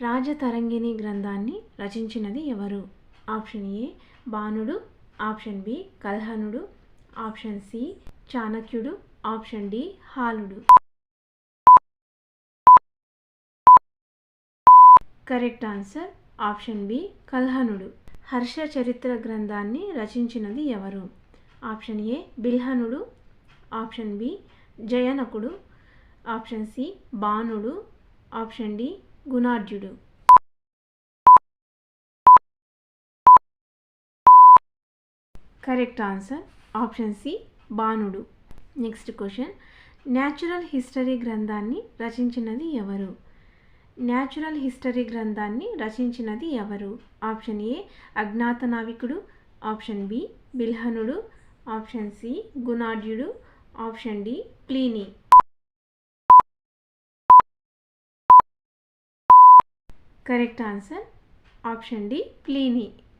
రాజతరంగిణి గ్రంథాన్ని రచించినది ఎవరు? ఆప్షన్ ఏ బాణుడు, ఆప్షన్ బి కల్హణుడు, ఆప్షన్ సి చాణక్యుడు, ఆప్షన్ డి హాలుడు. కరెక్ట్ ఆన్సర్ ఆప్షన్ బి కల్హణుడు. హర్ష చరిత్ర గ్రంథాన్ని రచించినది ఎవరు? ఆప్షన్ ఏ బిల్హణుడు, ఆప్షన్ బి జయనకుడు, ఆప్షన్ సి బాణుడు, ఆప్షన్ డి గుణాఢ్యుడు. కరెక్ట్ ఆన్సర్ ఆప్షన్ సి బాణుడు. నెక్స్ట్ క్వశ్చన్, న్యాచురల్ హిస్టరీ గ్రంథాన్ని రచించినది ఎవరు? న్యాచురల్ హిస్టరీ గ్రంథాన్ని రచించినది ఎవరు? ఆప్షన్ ఏ అజ్ఞాతనావికుడు, ఆప్షన్ బి బిల్హణుడు, ఆప్షన్ సి గుణాఢ్యుడు, option D Pliny. Correct answer option D Pliny.